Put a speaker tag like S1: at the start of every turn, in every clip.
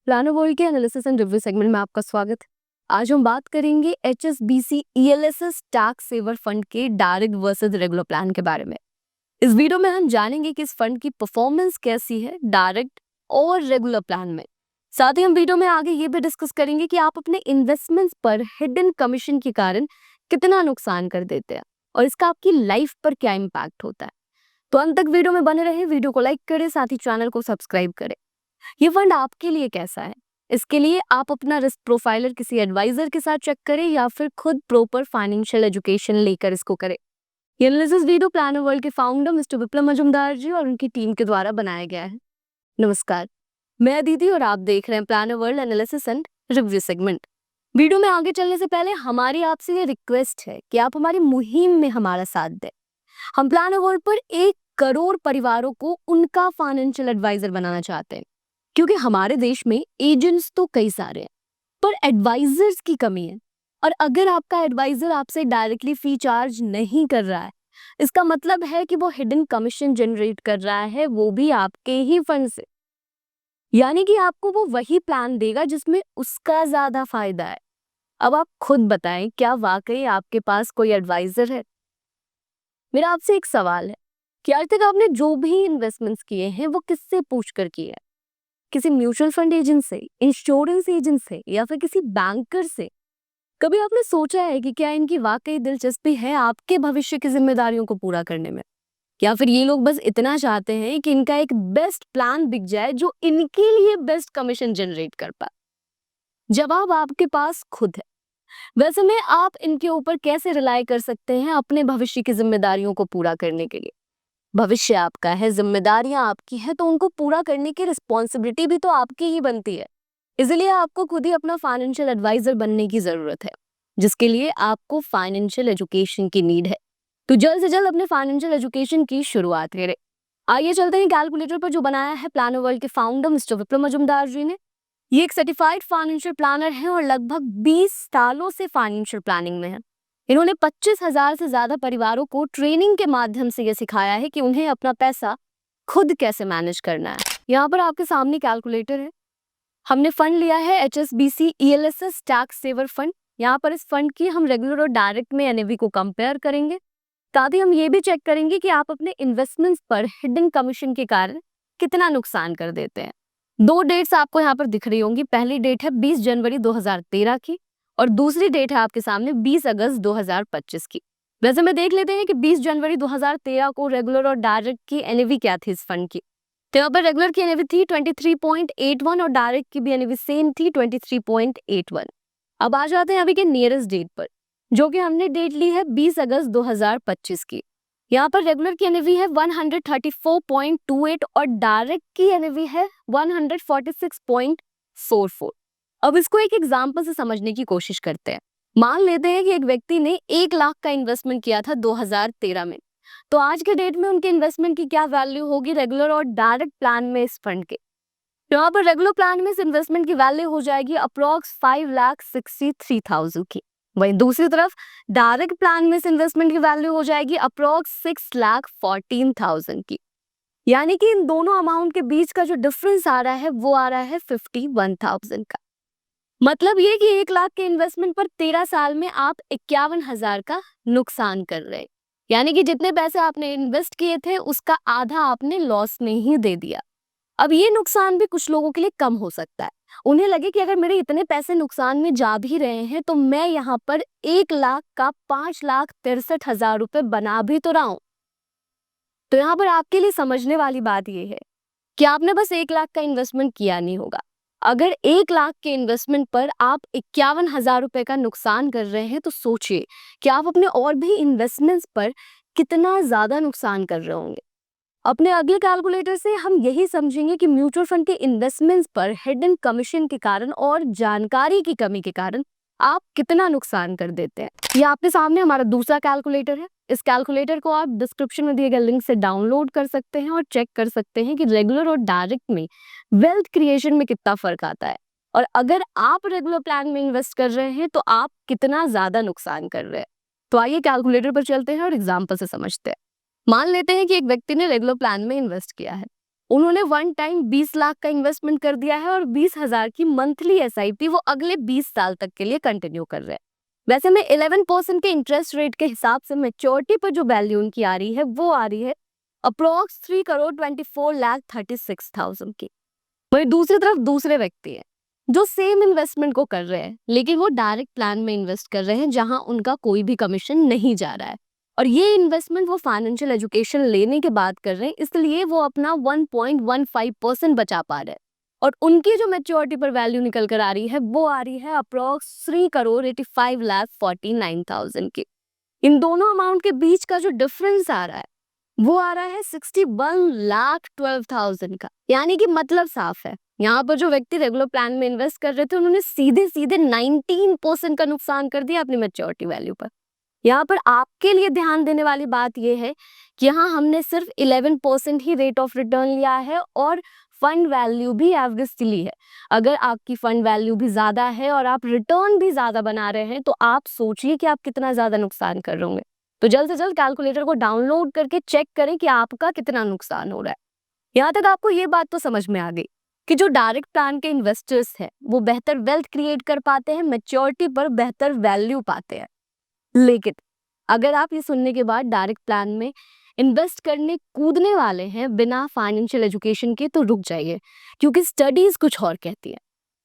S1: Plano world के analysis and review segment में आपका स्वागत है। आज हम बात करेंगे HSBC ELSS tax saver fund के डायरेक्ट वर्सेस रेगुलर प्लान के बारे में। इस वीडियो में हम जानेंगे कि इस फंड की परफॉर्मेंस कैसी है डायरेक्ट और रेगुलर प्लान में। साथ ही हम वीडियो में आगे ये भी डिस्कस करेंगे कि आप अपने इन्वेस्टमेंट्स पर हिडन कमीशन के कारण कितना नुकसान कर देते हैं और इसका आपकी लाइफ पर क्या इम्पैक्ट होता है। तो अंत तक वीडियो में बने रहे, वीडियो को लाइक करें, साथ ही चैनल को सब्सक्राइब करें। ये फंड आपके लिए कैसा है, इसके लिए आप अपना रिस्क प्रोफाइलर किसी एडवाइजर के साथ चेक करें या फिर खुद प्रॉपर फाइनेंशियल एजुकेशन लेकर इसको करें। ये एनालिसिस वीडियो प्लानो वर्ल्ड के फाउंडर मिस्टर विप्लव मजुमदार जी और उनकी टीम के द्वारा बनाया गया है। नमस्कार, मैं दीदी और आप देख रहे हैं plano world analysis and review segment. Video में आगे चलने से पहले हमारी आपसे ये रिक्वेस्ट है कि आप हमारी मुहिम में हमारा साथ दें। हम प्लानो वर्ल्ड पर 1 करोड़ परिवारों को उनका फाइनेंशियल एडवाइजर बनाना चाहते हैं, क्योंकि हमारे देश में एजेंट्स तो कई सारे हैं पर एडवाइजर्स की कमी है। और अगर आपका एडवाइजर आपसे डायरेक्टली फी चार्ज नहीं कर रहा है, इसका मतलब है कि वो हिडन कमीशन जनरेट कर रहा है, वो भी आपके ही फंड से। यानी कि आपको वो वही प्लान देगा जिसमें उसका ज्यादा फायदा है। अब आप खुद बताएं, क्या वाकई आपके पास कोई एडवाइजर है? मेरा आपसे एक सवाल है कि आज तक आपने जो भी इन्वेस्टमेंट्स किए हैं वो किससे पूछकर किए हैं? किसी म्यूचुअल फंड एजेंट से, इंश्योरेंस एजेंट से या फिर किसी बैंकर से? कभी आपने सोचा है कि क्या इनकी वाकई दिलचस्पी है आपके भविष्य की जिम्मेदारियों को पूरा करने में, या फिर ये लोग बस इतना चाहते हैं कि इनका एक बेस्ट प्लान बिक जाए जो इनके लिए बेस्ट कमीशन जनरेट कर पाए? जवाब आपके पास खुद है। वैसे में आप इनके ऊपर कैसे रिलाई कर सकते हैं अपने भविष्य की जिम्मेदारियों को पूरा करने के लिए? भविष्य आपका है, जिम्मेदारियां आपकी है, तो उनको पूरा करने की रिस्पॉन्सिबिलिटी भी तो आपकी ही बनती है। इसलिए आपको खुद ही अपना फाइनेंशियल एडवाइजर बनने की जरूरत है, जिसके लिए आपको फाइनेंशियल एजुकेशन की नीड है। तो जल्द से जल्द अपने फाइनेंशियल एजुकेशन की शुरुआत करें। आइए चलते हैं कैलकुलेटर पर, जो बनाया है प्लानो वर्ल्ड के फाउंडर मिस्टर विप्लव मजुमदार जी ने। ये एक सर्टिफाइड फाइनेंशियल प्लानर है और लगभग 20 सालों से फाइनेंशियल प्लानिंग में है। इन्होंने 25,000 से ज्यादा परिवारों को ट्रेनिंग के माध्यम से यह सिखाया है कि उन्हें अपना पैसा खुद कैसे मैनेज करना है। यहाँ पर आपके सामने कैलकुलेटर है। हमने फंड लिया है HSBC ELSS tax saver fund. यहाँ पर इस फंड की हम रेगुलर और डायरेक्ट में NAV को कंपेयर करेंगे। साथ ही हम ये भी चेक करेंगे कि आप अपने इन्वेस्टमेंट्स पर हिडन कमीशन के कारण कितना नुकसान कर देते हैं। 2 डेट्स आपको यहाँ पर दिख रही होंगी। पहली डेट है 20 जनवरी 2013 की और दूसरी डेट है आपके सामने 20 अगस्त 2025 की। वैसे में देख लेते हैं कि 20 जनवरी 2013 को रेगुलर और डायरेक्ट की NAV क्या थी इस फंड की। तो यहाँ पर रेगुलर की NAV थी 23.81 और डायरेक्ट की भी NAV सेम थी 23.81। अब आ जाते हैं अभी के नियरेस्ट डेट पर, जो कि हमने डेट ली है 20 अगस्त 2025 की। यहाँ पर रेगुलर की NAV है 134.28 और डायरेक्ट की NAV है 146.44। अब इसको एक एग्जाम्पल से समझने की कोशिश करते हैं। मान लेते हैं कि एक व्यक्ति ने 1 लाख का इन्वेस्टमेंट किया था 2013 में। तो आज के डेट में उनके इन्वेस्टमेंट की क्या वैल्यू होगी रेगुलर और डायरेक्ट प्लान में इस फंड के? तो यहाँ पर रेगुलर प्लान में इस इन्वेस्टमेंट की वैल्यू हो जाएगी अप्रोक्स 5,63,000 की। वहीं दूसरी तरफ डायरेक्ट प्लान में इस इन्वेस्टमेंट की वैल्यू हो जाएगी अप्रोक्स 6,14,000 की। यानी कि इन दोनों अमाउंट के बीच का जो डिफरेंस आ रहा है वो आ रहा है 51,000 का। मतलब ये कि 1 लाख के इन्वेस्टमेंट पर 13 साल में आप 51,000 का नुकसान कर रहे हैं। यानी कि जितने पैसे आपने इन्वेस्ट किए थे उसका आधा आपने लॉस में ही दे दिया। अब ये नुकसान भी कुछ लोगों के लिए कम हो सकता है। उन्हें लगे कि अगर मेरे इतने पैसे नुकसान में जा भी रहे हैं तो मैं यहाँ पर 1 लाख का 5,63,000 रुपए बना भी तो रहा हूं। तो यहाँ पर आपके लिए समझने वाली बात यह है कि आपने बस 1 लाख का इन्वेस्टमेंट किया नहीं होगा। अगर 1 लाख के इन्वेस्टमेंट पर आप 51,000 रुपए का नुकसान कर रहे हैं तो सोचिए कि आप अपने और भी इन्वेस्टमेंट्स पर कितना ज्यादा नुकसान कर रहे होंगे। अपने अगले कैलकुलेटर से हम यही समझेंगे कि म्यूचुअल फंड के इन्वेस्टमेंट्स पर हिडन कमीशन के कारण और जानकारी की कमी के कारण आप कितना नुकसान कर देते हैं। ये आपके सामने हमारा दूसरा कैलकुलेटर है। इस कैलकुलेटर को आप डिस्क्रिप्शन में दिए गए लिंक से डाउनलोड कर सकते हैं और चेक कर सकते हैं कि रेगुलर और डायरेक्ट में वेल्थ क्रिएशन में कितना फर्क आता है, और अगर आप रेगुलर प्लान में इन्वेस्ट कर रहे हैं तो आप कितना ज्यादा नुकसान कर रहे हैं। तो आइए कैलकुलेटर पर चलते हैं और एग्जाम्पल से समझते हैं। मान लेते हैं कि एक व्यक्ति ने रेगुलर प्लान में इन्वेस्ट किया है। उन्होंने वन टाइम 20 लाख का इन्वेस्टमेंट कर दिया है और 20,000 की मंथली एसआईपी वो अगले 20 साल तक के लिए कंटिन्यू कर रहे हैं। वैसे में 11% के इंटरेस्ट रेट के हिसाब से मैच्योरिटी पर जो वैल्यू उनकी आ रही है वो आ रही है अप्रोक्स 3,24,36,000 की। वही दूसरी तरफ दूसरे व्यक्ति है जो सेम इन्वेस्टमेंट को कर रहे हैं, लेकिन वो डायरेक्ट प्लान में इन्वेस्ट कर रहे हैं जहां उनका कोई भी कमीशन नहीं जा रहा है, और ये इन्वेस्टमेंट वो फाइनेंशियल एजुकेशन लेने के बाद कर रहे हैं, इसलिए वो अपना 1.15% बचा पा रहे हैं। और उनकी जो मैच्योरिटी पर वैल्यू निकल कर आ रही है वो आ रही है अप्रोक्स 3,85,49,000 की। इन दोनों अमाउंट के बीच का जो डिफरेंस आ रहा है वो आ रहा है 61,12,000 का। यानी कि मतलब साफ है, यहाँ पर जो व्यक्ति रेगुलर प्लान में इन्वेस्ट कर रहे थे उन्होंने सीधे सीधे 19% का नुकसान कर दिया अपनी मैच्योरिटी वैल्यू पर। यहाँ पर आपके लिए ध्यान देने वाली बात यह है कि यहाँ हमने सिर्फ 11% ही रेट ऑफ रिटर्न लिया है और फंड वैल्यू भी एवरेज ली है। अगर आपकी फंड वैल्यू भी ज्यादा है और आप रिटर्न भी ज्यादा बना रहे हैं तो आप सोचिए कि आप कितना ज्यादा नुकसान कर रहे होंगे। तो जल्द से जल्द कैलकुलेटर को डाउनलोड करके चेक करें कि आपका कितना नुकसान हो रहा है। यहाँ तक आपको ये बात तो समझ में आ गई कि जो डायरेक्ट प्लान के इन्वेस्टर्स हैं वो बेहतर वेल्थ क्रिएट कर पाते हैं, मैच्योरिटी पर बेहतर वैल्यू पाते हैं। लेकिन अगर आप ये सुनने के बाद डायरेक्ट प्लान में इन्वेस्ट करने कूदने वाले हैं बिना फाइनेंशियल एजुकेशन के, तो रुक जाइए, क्योंकि स्टडीज कुछ और कहती है।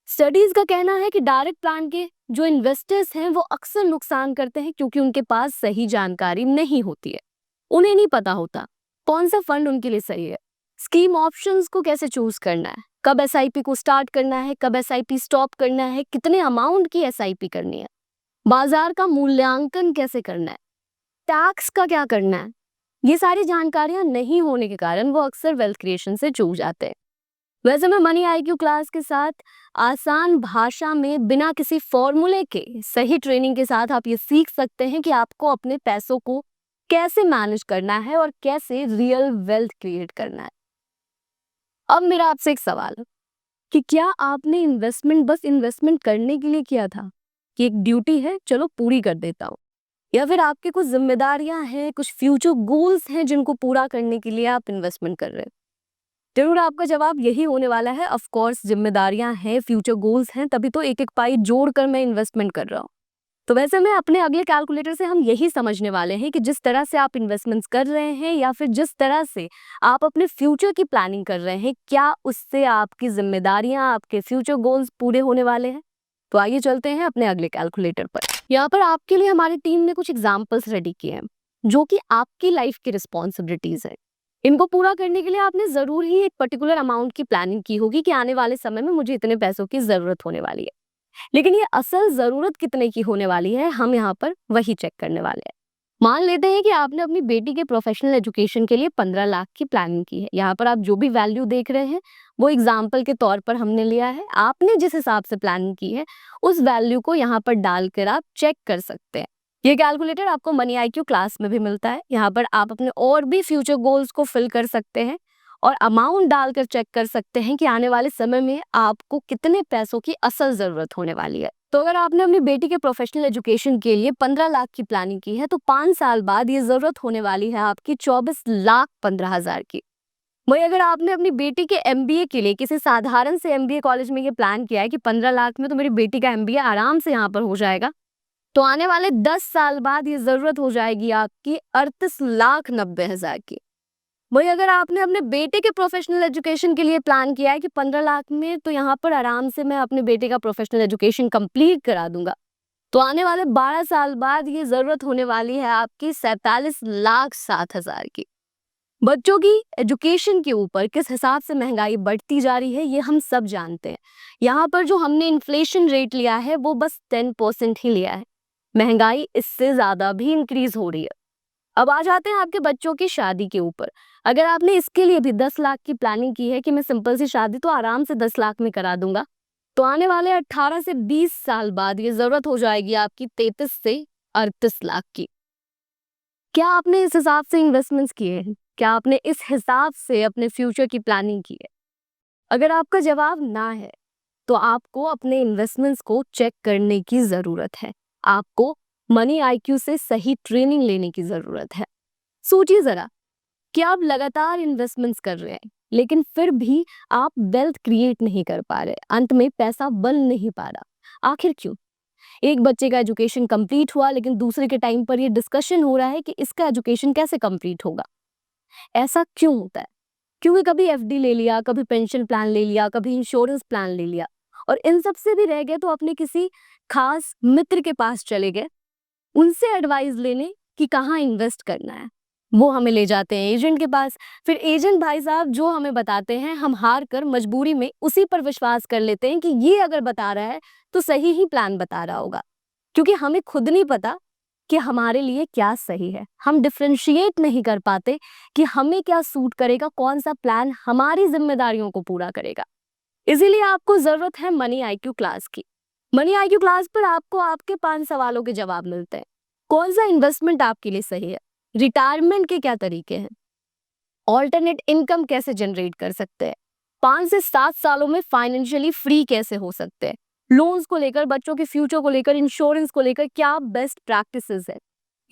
S1: स्टडीज का कहना है कि डायरेक्ट प्लान के जो इन्वेस्टर्स हैं वो अक्सर नुकसान करते हैं क्योंकि उनके पास सही जानकारी नहीं होती है। उन्हें नहीं पता होता कौन सा फंड उनके लिए सही है, स्कीम ऑप्शंस को कैसे चूज करना है, कब एसआईपी को स्टार्ट करना है, कब एसआईपी स्टॉप करना है, कितने अमाउंट की एसआईपी करनी है, बाजार का मूल्यांकन कैसे करना है, टैक्स का क्या करना है। ये सारी जानकारियां नहीं होने के कारण वो अक्सर वेल्थ क्रिएशन से चूक जाते हैं। वैसे मैं मनी आईक्यू क्लास के साथ आसान भाषा में बिना किसी फॉर्मूले के सही ट्रेनिंग के साथ आप ये सीख सकते हैं कि आपको अपने पैसों को कैसे मैनेज करना है और कैसे रियल वेल्थ क्रिएट करना है। अब मेरा आपसे एक सवाल है कि क्या आपने इन्वेस्टमेंट बस इन्वेस्टमेंट करने के लिए किया था कि एक ड्यूटी है चलो पूरी कर देता हूँ, या फिर आपके कुछ जिम्मेदारियां हैं, कुछ फ्यूचर गोल्स हैं जिनको पूरा करने के लिए आप इन्वेस्टमेंट कर रहे हैं? जरूर आपका जवाब यही होने वाला है। ऑफ कोर्स जिम्मेदारियां हैं, फ्यूचर गोल्स हैं, तभी तो एक एक पाई जोड़कर मैं इन्वेस्टमेंट कर रहा हूँ। तो वैसे में अपने अगले कैलकुलेटर से हम यही समझने वाले हैं कि जिस तरह से आप इन्वेस्टमेंट्स कर रहे हैं या फिर जिस तरह से आप अपने फ्यूचर की प्लानिंग कर रहे हैं, क्या उससे आपकी जिम्मेदारियां, आपके फ्यूचर गोल्स पूरे होने वाले हैं? तो आइए चलते हैं अपने अगले कैलकुलेटर पर। यहाँ पर आपके लिए हमारी टीम ने कुछ एग्जाम्पल्स रेडी किए हैं जो कि आपकी लाइफ की रिस्पॉन्सिबिलिटीज है। इनको पूरा करने के लिए आपने जरूर ही एक पर्टिकुलर अमाउंट की प्लानिंग की होगी कि आने वाले समय में मुझे इतने पैसों की जरूरत होने वाली है। लेकिन ये असल जरूरत कितने की होने वाली है हम यहाँ पर वही चेक करने वाले हैं। मान लेते हैं कि आपने अपनी बेटी के प्रोफेशनल एजुकेशन के लिए 15 लाख की प्लानिंग की है। यहाँ पर आप जो भी वैल्यू देख रहे हैं वो एग्जाम्पल के तौर पर हमने लिया है। आपने जिस हिसाब से प्लानिंग की है उस वैल्यू को यहाँ पर डालकर आप चेक कर सकते हैं। ये कैलकुलेटर आपको मनी आईक्यू क्लास में भी मिलता है। यहाँ पर आप अपने और भी फ्यूचर गोल्स को फिल कर सकते हैं और अमाउंट डालकर चेक कर सकते हैं कि आने वाले समय में आपको कितने पैसों की असल जरूरत होने वाली है। तो अगर आपने अपनी बेटी के प्रोफेशनल एजुकेशन के लिए 15 लाख की प्लानिंग की है तो 5 साल बाद ये जरूरत होने वाली है आपकी 24,15,000 की। वही अगर आपने अपनी बेटी के एमबीए के लिए किसी साधारण से एमबीए कॉलेज में ये प्लान किया है कि 15 लाख में तो मेरी बेटी का एमबीए आराम से यहाँ पर हो जाएगा, तो आने वाले 10 साल बाद ये जरूरत हो जाएगी आपकी 38,90,000 की। वही अगर आपने अपने बेटे के प्रोफेशनल एजुकेशन के लिए प्लान किया है कि 15 लाख में तो यहाँ पर आराम से मैं अपने बेटे का प्रोफेशनल एजुकेशन कंप्लीट करा दूंगा, तो आने वाले 12 साल बाद ये जरूरत होने वाली है आपकी 47,07,000 की। बच्चों की एजुकेशन के ऊपर किस हिसाब से महंगाई बढ़ती जा रही है ये हम सब जानते हैं। यहाँ पर जो हमने इन्फ्लेशन रेट लिया है वो बस 10% ही लिया है, महंगाई इससे ज्यादा भी इंक्रीज हो रही है। अब आ जाते हैं आपके बच्चों की शादी के ऊपर। अगर आपने इसके लिए भी 10 लाख की प्लानिंग की है कि मैं सिंपल सी शादी तो आराम से 10 लाख में करा दूंगा, तो आने वाले 18 से 20 साल बाद ये जरूरत हो जाएगी आपकी 33 से 38 लाख की। क्या आपने इस हिसाब से इन्वेस्टमेंट्स किए हैं? क्या आपने इस हिसाब से अपने फ्यूचर की प्लानिंग की है? अगर आपका जवाब ना है तो आपको अपने इन्वेस्टमेंट्स को चेक करने की जरूरत है। आपको मनी आईक्यू से सही ट्रेनिंग लेने की जरूरत है। सोचिए जरा कि आप लगातार इन्वेस्टमेंट्स कर रहे हैं लेकिन फिर भी आप वेल्थ क्रिएट नहीं कर पा रहे, अंत में पैसा बन नहीं पा रहा। आखिर क्यों? एक बच्चे का एजुकेशन कंप्लीट हुआ लेकिन दूसरे के टाइम पर ये डिस्कशन हो रहा है कि इसका एजुकेशन कैसे कंप्लीट होगा। ऐसा क्यों होता है? क्योंकि कभी एफडी ले लिया, कभी पेंशन प्लान ले लिया, कभी इंश्योरेंस प्लान ले लिया, और इन सब से भी रह गए तो अपने किसी खास मित्र के पास चले गए उनसे एडवाइस लेने कि कहाँ इन्वेस्ट करना है। वो हमें ले जाते हैं एजेंट के पास। फिर एजेंट भाई साहब जो हमें बताते हैं, हम हार कर मजबूरी में उसी पर विश्वास कर लेते हैं कि ये अगर बता रहा है तो सही ही प्लान बता रहा होगा, क्योंकि हमें खुद नहीं पता कि हमारे लिए क्या सही है। हम डिफरेंशिएट नहीं कर पाते कि हमें क्या सूट करेगा, कौन सा प्लान हमारी जिम्मेदारियों को पूरा करेगा। इसीलिए आपको जरूरत है मनी आईक्यू क्लास की। मनी आईक्यू क्लास पर आपको आपके 5 सवालों के जवाब मिलते हैं। कौन सा इन्वेस्टमेंट आपके लिए सही है, रिटायरमेंट के क्या तरीके हैं, ऑल्टरनेट इनकम कैसे जनरेट कर सकते हैं, 5 से 7 सालों में फाइनेंशियली फ्री कैसे हो सकते हैं, लोन्स को लेकर, बच्चों के फ्यूचर को लेकर, इंश्योरेंस को लेकर क्या बेस्ट प्रैक्टिसेस है।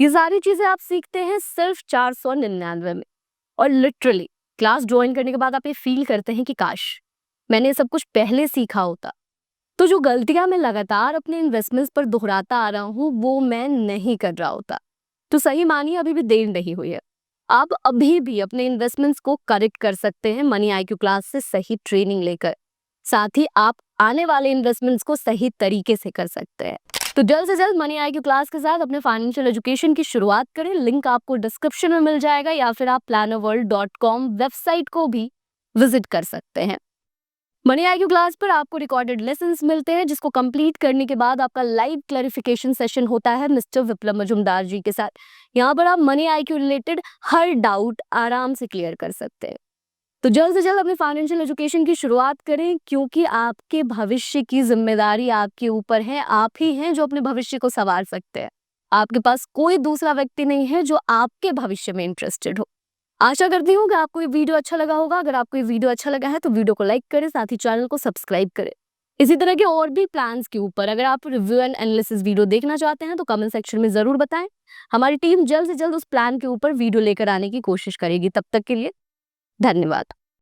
S1: ये सारी चीजें आप सीखते हैं सिर्फ 499 में। और लिटरली क्लास ज्वाइन करने के बाद आप ये फील करते हैं कि काश मैंने सब कुछ पहले सीखा होता, तो जो गलतियां मैं लगातार अपने इन्वेस्टमेंट्स पर दोहराता आ रहा हूँ वो मैं नहीं कर रहा होता। तो सही मानिए अभी भी देर नहीं हुई है। आप अभी भी अपने इन्वेस्टमेंट्स को करेक्ट कर सकते हैं मनी आईक्यू क्लास से सही ट्रेनिंग लेकर। साथ ही आप आने वाले इन्वेस्टमेंट्स को सही तरीके से कर सकते हैं। तो जल्द से जल्द मनी आईक्यू क्लास के साथ अपने फाइनेंशियल एजुकेशन की शुरुआत करें। लिंक आपको डिस्क्रिप्शन में मिल जाएगा, या फिर आप plannerworld.com वेबसाइट को भी विजिट कर सकते हैं। मनी आईक्यू क्लास पर आपको रिकॉर्डेड लेसन्स मिलते हैं, जिसको कंप्लीट करने के बाद आपका लाइव क्लैरिफिकेशन सेशन होता है मिस्टर विप्लव मजुमदार जी के साथ। यहाँ पर आप मनी आईक्यू रिलेटेड हर डाउट आराम से क्लियर कर सकते हैं। तो जल्द से जल्द अपने फाइनेंशियल एजुकेशन की शुरुआत करें, क्योंकि आपके भविष्य की जिम्मेदारी आपके ऊपर है। आप ही हैं जो अपने भविष्य को संवार सकते हैं। आपके पास कोई दूसरा व्यक्ति नहीं है जो आपके भविष्य में इंटरेस्टेड हो। आशा करती हूँ कि आपको ये वीडियो अच्छा लगा होगा। अगर आपको ये वीडियो अच्छा लगा है तो वीडियो को लाइक करें, साथ ही चैनल को सब्सक्राइब करें। इसी तरह के और भी प्लान्स के ऊपर अगर आप रिव्यू एंड एनालिसिस वीडियो देखना चाहते हैं तो कमेंट सेक्शन में जरूर बताएं। हमारी टीम जल्द से जल्द उस प्लान के ऊपर वीडियो लेकर आने की कोशिश करेगी। तब तक के लिए धन्यवाद।